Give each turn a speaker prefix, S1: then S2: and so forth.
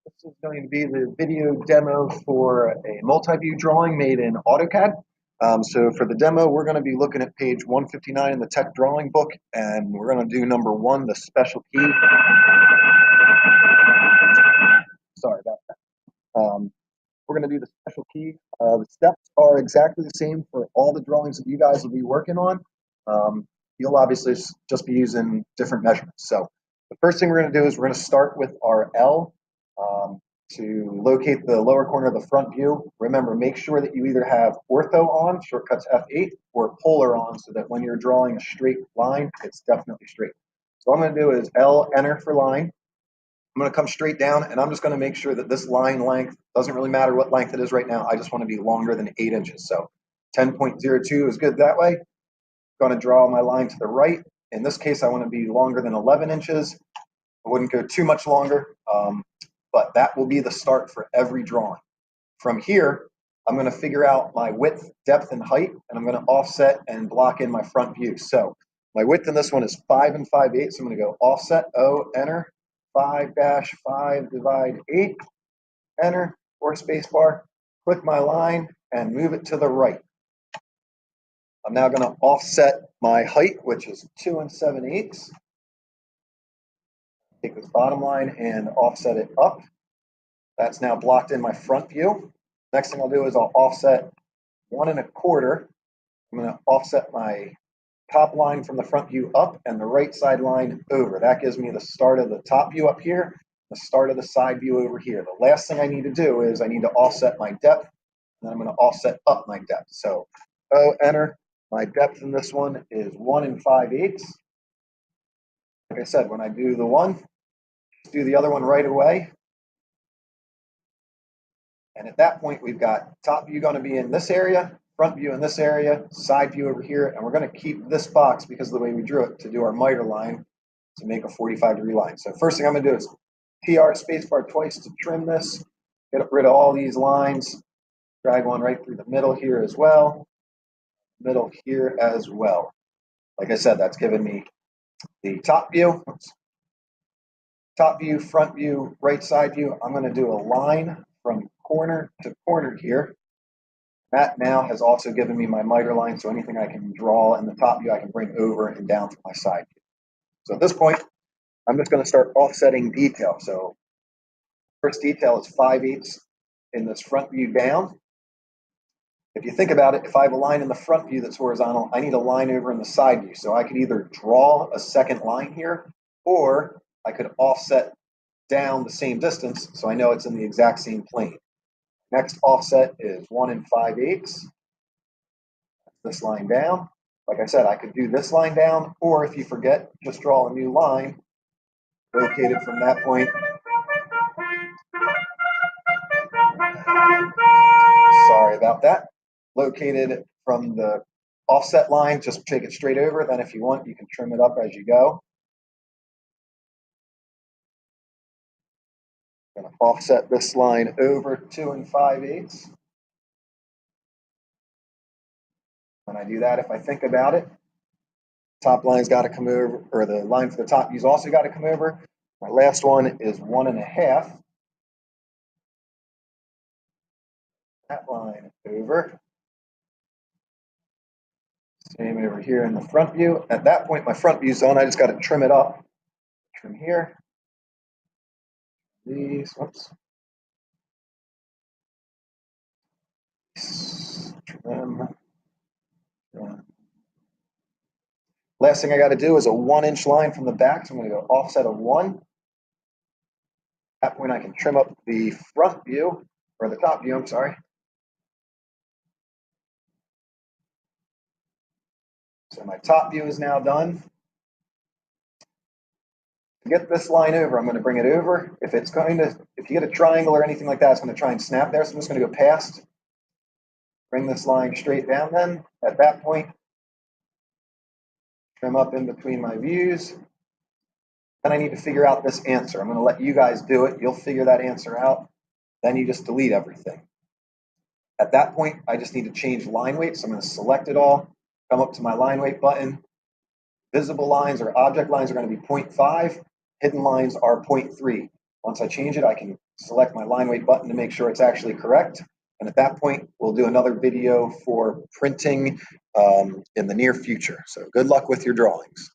S1: This is going to be the video demo for a multi-view drawing made in AutoCAD. So for the demo, we're going to be looking at page 159 in the tech drawing book, and we're going to do number 1, the special key. Sorry about that. We're going to do the special key. The steps are exactly the same for all the drawings that you guys will be working on. You'll obviously just be using different measurements. So the first thing we're going to do is we're going to start with our L. To locate the lower corner of the front view, remember, make sure that you either have ortho on, shortcuts F8, or polar on, so that when you're drawing a straight line, it's definitely straight. So what I'm going to do is L, enter for line. I'm going to come straight down, and I'm just going to make sure that this line length, doesn't really matter what length it is right now, I just want to be longer than 8 inches. So 10.02 is good that way. I'm going to draw my line to the right. In this case, I want to be longer than 11 inches. I wouldn't go too much longer. But that will be the start for every drawing. From here, I'm going to figure out my width, depth, and height, and I'm going to offset and block in my front view. So my width in this one is 5 5/8, so I'm going to go offset, O, enter, 5-5 divide 8, enter, or spacebar, click my line, and move it to the right. I'm now going to offset my height, which is 2 7/8. Take this bottom line and offset it up. That's now blocked in my front view. Next thing I'll do is I'll offset 1 1/4. I'm going to offset my top line from the front view up and the right side line over. That gives me the start of the top view up here, the start of the side view over here. The last thing I need to do is I need to offset my depth, and then I'm going to offset up my depth. So O, enter. My depth in this one is 1 5/8. Like I said, when I do the one, just do the other one right away. And at that point, we've got top view going to be in this area, front view in this area, side view over here, and we're going to keep this box, because of the way we drew it, to do our miter line to make a 45-degree line. So first thing I'm going to do is TR spacebar twice to trim this, get rid of all these lines, drag one right through the middle here as well, middle here as well. Like I said, that's giving me the top view. Top view, front view, right side view. I'm going to do a line from corner to corner here. That now has also given me my miter line, so anything I can draw in the top view I can bring over and down to my side view. So at this point, I'm just going to start offsetting detail. So first detail is 5/8 in this front view down. If you think about it, if I have a line in the front view that's horizontal, I need a line over in the side view. So I could either draw a second line here, or I could offset down the same distance so I know it's in the exact same plane. Next offset is 1 5/8. This line down. Like I said, I could do this line down, or if you forget, just draw a new line located from that point. Sorry about that. Located from the offset line, just take it straight over. Then if you want, you can trim it up as you go. I'm going to offset this line over 2 5/8. When I do that, if I think about it, top line's got to come over, or the line for the top view's also got to come over. My last one is 1 1/2. That line over. Same over here in the front view. At that point, my front view's on. I just got to trim it up. Trim here. These, whoops. Trim. Last thing I got to do is a 1-inch line from the back. So I'm going to go offset of 1. At that point, I can trim up the front view, or the top view, I'm sorry. So my top view is now done. To get this line over, I'm going to bring it over. If you get a triangle or anything like that, it's going to try and snap there. So I'm just going to go past. Bring this line straight down then. At that point, trim up in between my views. Then I need to figure out this answer. I'm going to let you guys do it. You'll figure that answer out. Then you just delete everything. At that point, I just need to change line weight. So I'm going to select it all, come up to my line weight button. Visible lines or object lines are going to be 0.5. Hidden lines are 0.3. Once I change it, I can select my line weight button to make sure it's actually correct. And at that point, we'll do another video for printing in the near future. So good luck with your drawings.